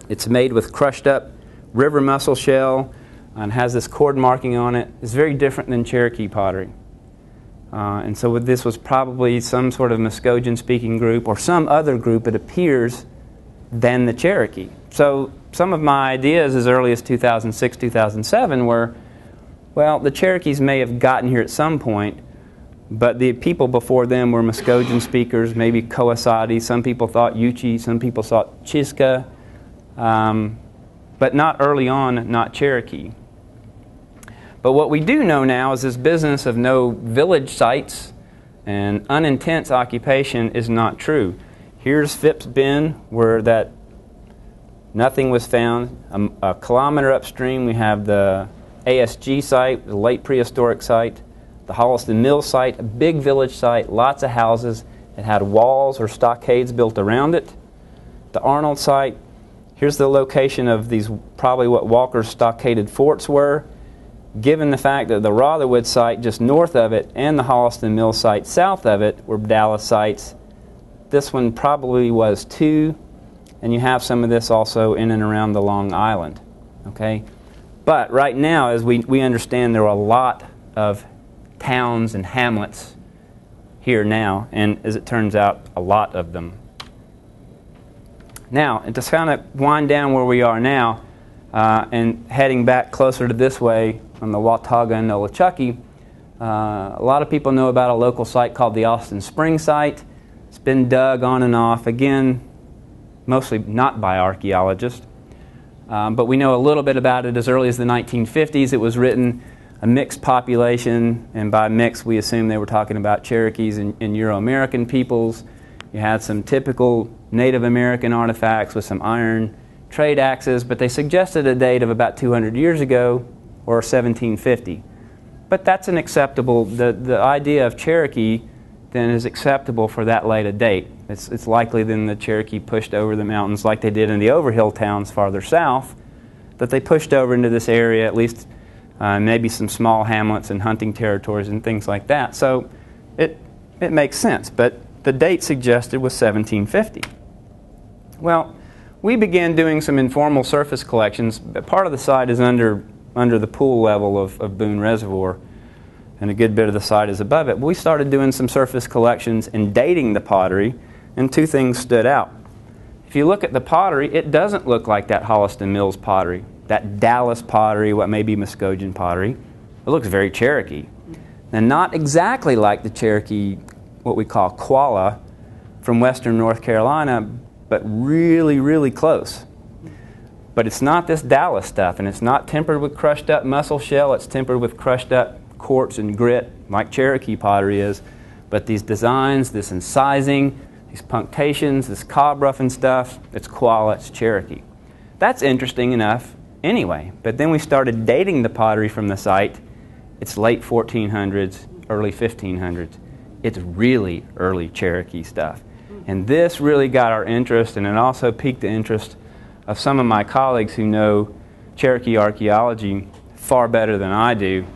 It's made with crushed up river mussel shell and has this cord marking on it. It's very different than Cherokee pottery. And so this was probably some sort of Muskogean speaking group or some other group, it appears, than the Cherokee. So some of my ideas as early as 2006, 2007 were, well, the Cherokees may have gotten here at some point, but the people before them were Muskogean speakers, maybe Coasati. Some people thought Yuchi, some people thought Chiska, but not early on, not Cherokee. But what we do know now is this business of no village sites and unintense occupation is not true. Here's Phipps Bend, where that nothing was found. A kilometer upstream we have the ASG site, the late prehistoric site. The Holliston Mill site, a big village site, lots of houses. It had walls or stockades built around it. The Arnold site, here's the location of these, probably what Walker's stockaded forts were. Given the fact that the Rotherwood site just north of it and the Holliston Mill site south of it were Dallas sites, this one probably was too, and you have some of this also in and around the Long Island. Okay? But right now, as we understand, there are a lot of towns and hamlets here now, and as it turns out, a lot of them. Now, and to kind of wind down where we are now, and heading back closer to this way on the Watauga and Nolichucky, a lot of people know about a local site called the Austin Spring site. It's been dug on and off, again, mostly not by archaeologists, but we know a little bit about it as early as the 1950s. It was written a mixed population, and by mixed we assume they were talking about Cherokees and Euro-American peoples. You had some typical Native American artifacts with some iron trade axes, but they suggested a date of about 200 years ago, or 1750. But that's an acceptable, the idea of Cherokee then is acceptable for that late a date. It's likely then the Cherokee pushed over the mountains like they did in the Overhill towns farther south, that they pushed over into this area, at least maybe some small hamlets and hunting territories and things like that. So it makes sense, but the date suggested was 1750. Well, we began doing some informal surface collections. Part of the site is under the pool level of Boone Reservoir, and a good bit of the site is above it. We started doing some surface collections and dating the pottery, and two things stood out. If you look at the pottery, it doesn't look like that Holliston Mills pottery, that Dallas pottery, what may be Muskogee pottery. It looks very Cherokee. And not exactly like the Cherokee, what we call Qualla, from western North Carolina, but really, really close. But it's not this Dallas stuff, and it's not tempered with crushed up mussel shell. It's tempered with crushed up quartz and grit, like Cherokee pottery is. But these designs, this incising, these punctations, this cob rough and stuff, it's Qualla, it's Cherokee. That's interesting enough anyway. But then we started dating the pottery from the site. It's late 1400s, early 1500s. It's really early Cherokee stuff. And this really got our interest, and it also piqued the interest of some of my colleagues who know Cherokee archaeology far better than I do.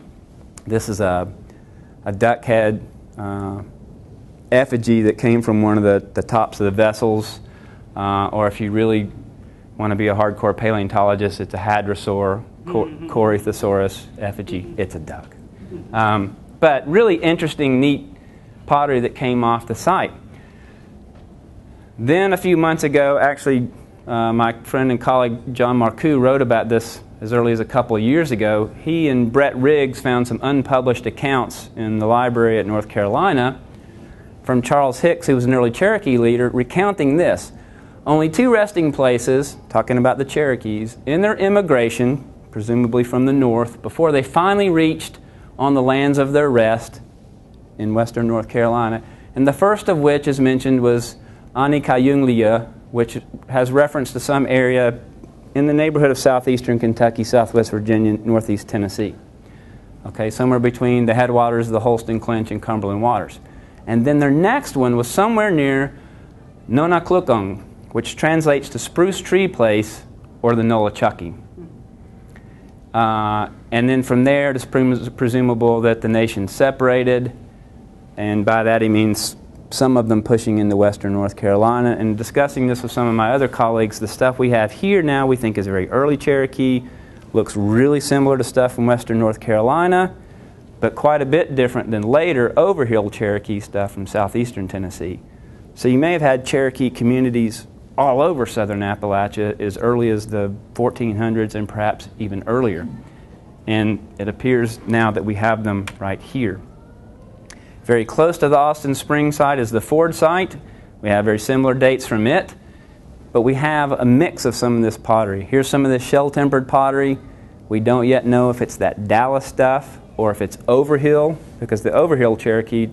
This is a duck head effigy that came from one of the tops of the vessels, or if you really want to be a hardcore paleontologist, it's a hadrosaur, Corythosaurus effigy. It's a duck. But really interesting, neat pottery that came off the site. Then a few months ago, actually, my friend and colleague John Marcoux wrote about this as early as a couple of years ago. He and Brett Riggs found some unpublished accounts in the library at North Carolina from Charles Hicks, who was an early Cherokee leader, recounting this. Only two resting places, talking about the Cherokees, in their immigration, presumably from the north, before they finally reached on the lands of their rest in western North Carolina. And the first of which is mentioned was Anikayunglia, which has reference to some area in the neighborhood of southeastern Kentucky, southwest Virginia, northeast Tennessee. Okay, somewhere between the headwaters of the Holston Clinch and Cumberland waters. And then their next one was somewhere near Nonaklukung, which translates to Spruce Tree Place or the Nolichucky. And then from there, it is presumable that the nation separated, and by that he means some of them pushing into western North Carolina. And discussing this with some of my other colleagues, the stuff we have here now we think is very early Cherokee, looks really similar to stuff from western North Carolina, but quite a bit different than later Overhill Cherokee stuff from southeastern Tennessee. So you may have had Cherokee communities all over southern Appalachia as early as the 1400s and perhaps even earlier. And it appears now that we have them right here. Very close to the Austin Springs site is the Ford site. We have very similar dates from it, but we have a mix of some of this pottery. Here's some of this shell-tempered pottery. We don't yet know if it's that Dallas stuff or if it's Overhill, because the Overhill Cherokee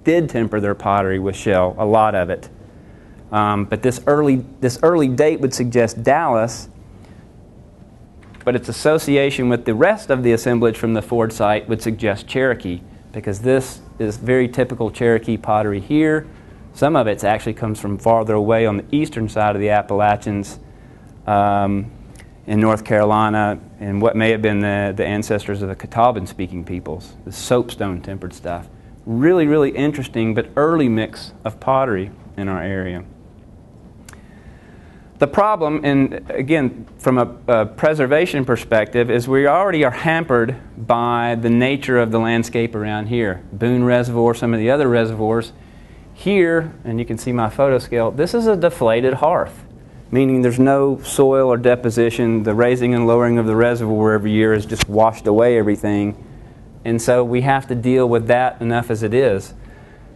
did temper their pottery with shell, a lot of it. But this early date would suggest Dallas, but its association with the rest of the assemblage from the Ford site would suggest Cherokee, because this is very typical Cherokee pottery here. Some of it actually comes from farther away on the eastern side of the Appalachians in North Carolina, and what may have been the ancestors of the Catawban-speaking peoples, the soapstone tempered stuff. Really, really interesting, but early mix of pottery in our area. the problem, and again, from a preservation perspective, is we already are hampered by the nature of the landscape around here. Boone Reservoir, some of the other reservoirs. Here, and you can see my photo scale, this is a deflated hearth, meaning there's no soil or deposition. The raising and lowering of the reservoir every year has just washed away everything. And so we have to deal with that enough as it is.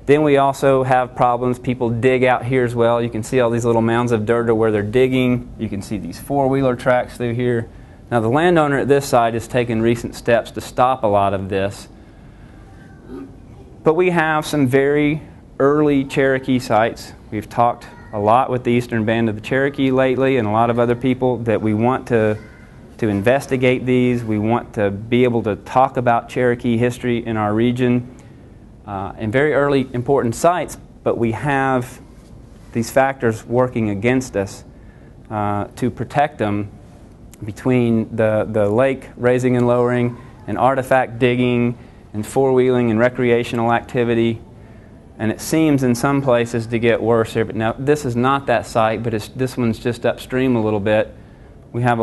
Then we also have problems. People dig out here as well. You can see all these little mounds of dirt where they're digging. You can see these four-wheeler tracks through here. Now the landowner at this site has taken recent steps to stop a lot of this. But we have some very early Cherokee sites. We've talked a lot with the Eastern Band of the Cherokee lately and a lot of other people that we want to investigate these. We want to be able to talk about Cherokee history in our region and very early important sites, but we have these factors working against us to protect them between the lake raising and lowering and artifact digging and four-wheeling and recreational activity. And it seems in some places to get worse here. But now this is not that site, but this one's just upstream a little bit. We have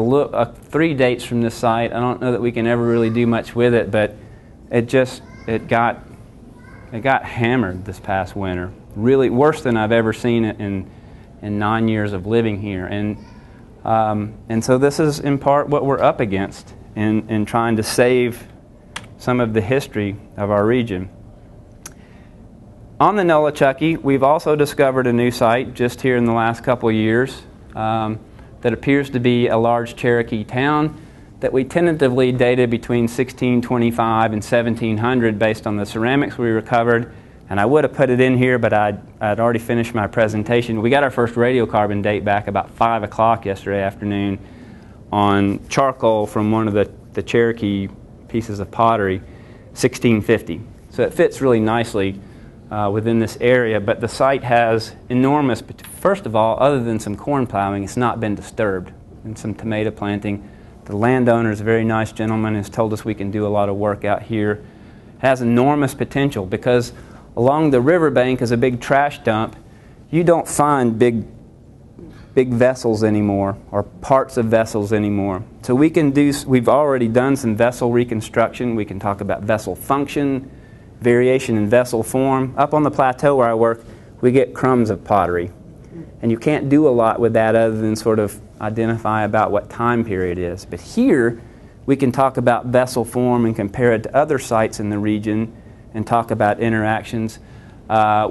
3 dates from this site. I don't know that we can ever really do much with it, but it got hammered this past winter. Really worse than I've ever seen it in 9 years of living here. And so this is in part what we're up against in trying to save some of the history of our region. On the Nolichucky, we've also discovered a new site just here in the last couple of years that appears to be a large Cherokee town that we tentatively dated between 1625 and 1700 based on the ceramics we recovered. And I would have put it in here, but I'd already finished my presentation. We got our first radiocarbon date back about 5 o'clock yesterday afternoon on charcoal from one of the Cherokee pieces of pottery, 1650. So it fits really nicely within this area, but the site has enormous, first of all, other than some corn plowing, it's not been disturbed, and some tomato planting. The landowner is a very nice gentleman, has told us we can do a lot of work out here. It has enormous potential because along the riverbank is a big trash dump. You don't find big vessels anymore, or parts of vessels anymore. So we've already done some vessel reconstruction. We can talk about vessel function, variation in vessel form. Up on the plateau where I work, we get crumbs of pottery. And you can't do a lot with that other than sort of identify about what time period it is. But here, we can talk about vessel form and compare it to other sites in the region and talk about interactions.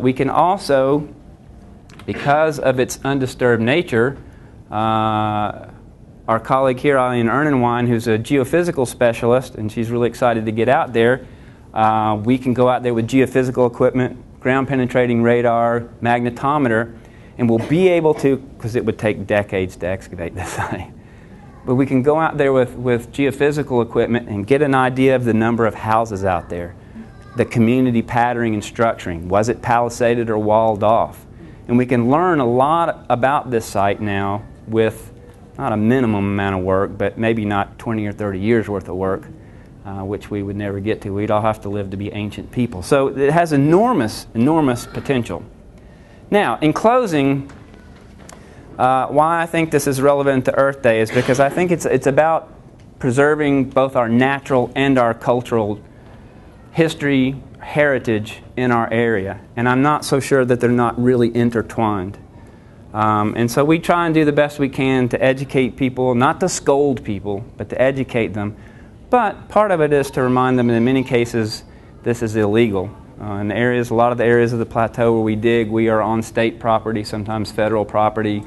We can also, because of its undisturbed nature, our colleague here, Eileen Ernenwine, who's a geophysical specialist, and she's really excited to get out there, we can go out there with geophysical equipment, ground-penetrating radar, magnetometer, and we'll be able to, because it would take decades to excavate this site, but we can go out there with geophysical equipment and get an idea of the number of houses out there, the community patterning and structuring. Was it palisaded or walled off? And we can learn a lot about this site now with not a minimum amount of work, but maybe not 20 or 30 years worth of work, which we would never get to. We'd all have to live to be ancient people. So it has enormous, enormous potential. Now, in closing, why I think this is relevant to Earth Day is because I think it's about preserving both our natural and our cultural history, heritage in our area. And I'm not so sure that they're not really intertwined. And so we try and do the best we can to educate people, not to scold people, but to educate them. But part of it is to remind them that in many cases this is illegal. In a lot of the areas of the plateau where we dig, we are on state property, sometimes federal property.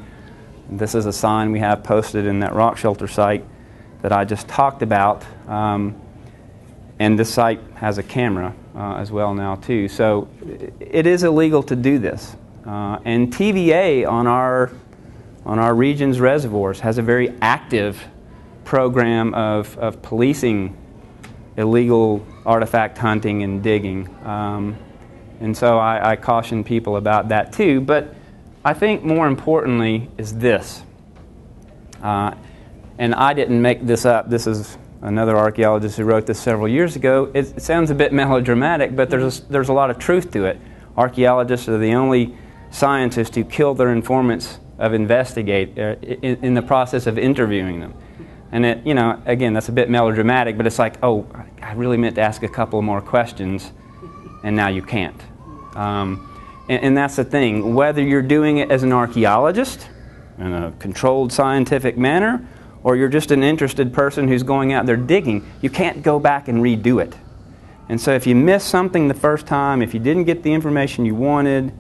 This is a sign we have posted in that rock shelter site that I just talked about. And this site has a camera as well now too. So it is illegal to do this. And TVA on our region's reservoirs has a very active program of policing illegal artifact hunting and digging. And so I caution people about that too. But I think more importantly is this. And I didn't make this up. This is another archaeologist who wrote this several years ago. It sounds a bit melodramatic, but there's a lot of truth to it. Archaeologists are the only scientists who kill their informants of in the process of interviewing them. And it, you know, again, that's a bit melodramatic, but it's like, oh, I really meant to ask a couple more questions, and now you can't. And that's the thing. Whether you're doing it as an archaeologist in a controlled scientific manner, or you're just an interested person who's going out there digging, you can't go back and redo it. And so if you miss something the first time, if you didn't get the information you wanted,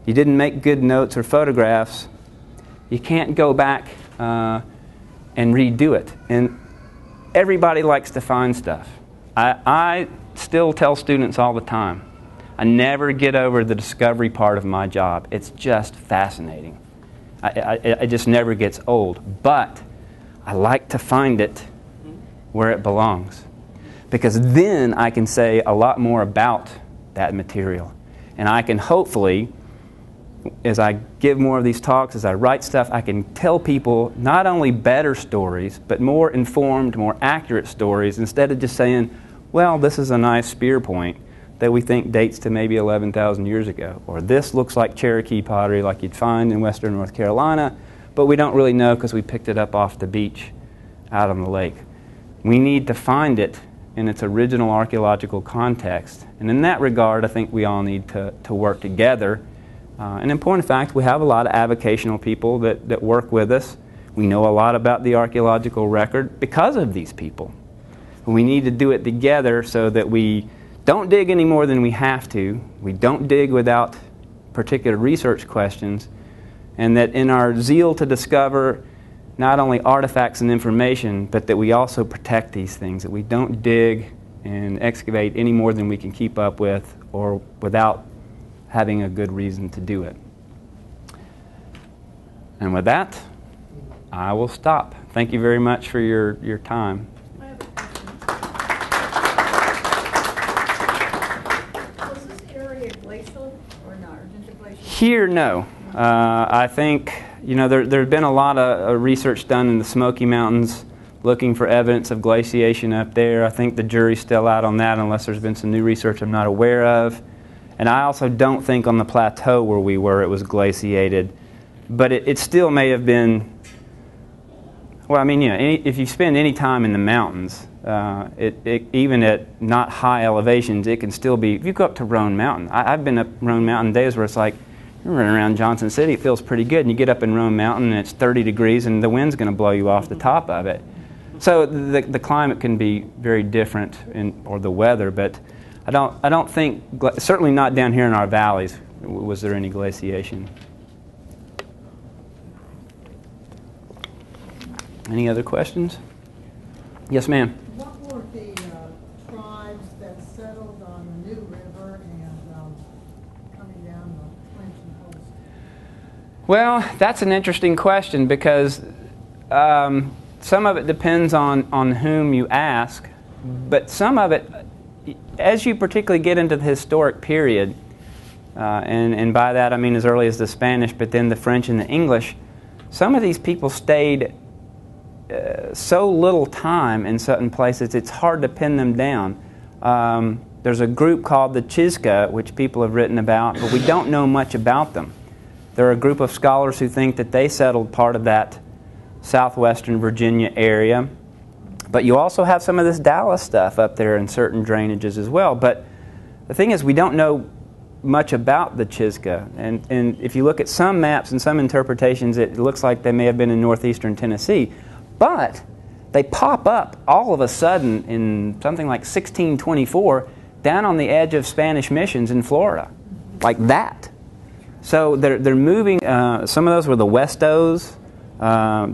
you didn't make good notes or photographs, you can't go back and redo it. And everybody likes to find stuff. I still tell students all the time, I never get over the discovery part of my job. It's just fascinating. It just never gets old. But I like to find it where it belongs, because then I can say a lot more about that material. And I can hopefully, as I give more of these talks, as I write stuff, I can tell people not only better stories, but more informed, more accurate stories, instead of just saying, well, this is a nice spear point that we think dates to maybe 11,000 years ago. Or this looks like Cherokee pottery like you'd find in western North Carolina, but we don't really know because we picked it up off the beach out on the lake. We need to find it in its original archaeological context. And in that regard, I think we all need to work together. And in point of fact, we have a lot of avocational people that work with us. We know a lot about the archaeological record because of these people. We need to do it together so that we don't dig any more than we have to. We don't dig without particular research questions. And that in our zeal to discover not only artifacts and information, but that we also protect these things, that we don't dig and excavate any more than we can keep up with or without having a good reason to do it. And with that, I will stop. Thank you very much for your time. I have a question. Was this area glacial or not? Or interglacial? Here, no. I think, you know, there's been a lot of research done in the Smoky Mountains looking for evidence of glaciation up there. I think the jury's still out on that unless there's been some new research I'm not aware of. And I also don't think on the plateau where we were it was glaciated. But it still may have been, well, I mean, you know, if you spend any time in the mountains, even at not high elevations, it can still be, if you go up to Roan Mountain, I've been up Roan Mountain days where it's like, you're running around Johnson City, it feels pretty good, and you get up in Roan Mountain and it's 30 degrees and the wind's going to blow you off the top of it. So the climate can be very different, or the weather, but I don't think, certainly not down here in our valleys, was there any glaciation. Any other questions? Yes, ma'am. What were the tribes that settled on the New River and coming down the Clinton coast? Well, that's an interesting question because some of it depends on whom you ask, but some of it, as you particularly get into the historic period, and by that I mean as early as the Spanish, but then the French and the English, some of these people stayed so little time in certain places, it's hard to pin them down. There's a group called the Chizka, which people have written about, but we don't know much about them. They're a group of scholars who think that they settled part of that southwestern Virginia area. But you also have some of this Dallas stuff up there in certain drainages as well. But the thing is, we don't know much about the Chizka. And if you look at some maps and some interpretations, it looks like they may have been in northeastern Tennessee. But they pop up all of a sudden in something like 1624 down on the edge of Spanish missions in Florida, like that. So they're moving. Some of those were the Westos. The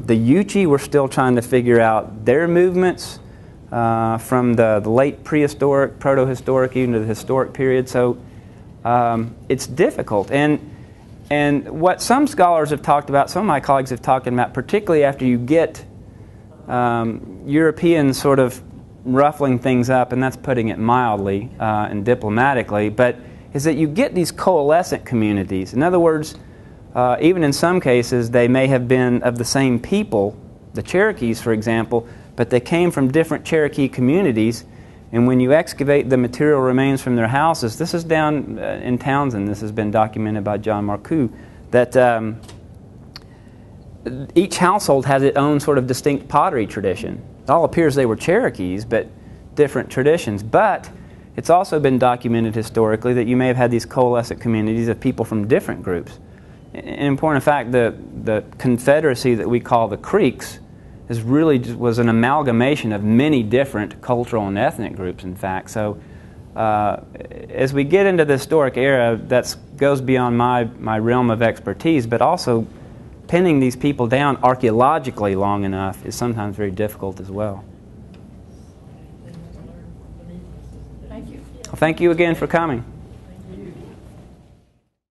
Yuchi were still trying to figure out their movements from the late prehistoric, proto-historic, even to the historic period. So it's difficult. And what some scholars have talked about, some of my colleagues have talked about, particularly after you get Europeans sort of ruffling things up, and that's putting it mildly and diplomatically, but is that you get these coalescent communities. In other words, even in some cases, they may have been of the same people, the Cherokees, for example, but they came from different Cherokee communities, and when you excavate the material remains from their houses, this is down in Townsend, this has been documented by John Marcoux, that each household has its own sort of distinct pottery tradition. It all appears they were Cherokees, but different traditions. But it's also been documented historically that you may have had these coalescent communities of people from different groups. In point of fact, the confederacy that we call the Creeks was an amalgamation of many different cultural and ethnic groups, in fact. So as we get into the historic era, that goes beyond my realm of expertise, but also pinning these people down archaeologically long enough is sometimes very difficult as well. Thank you. Well, thank you again for coming.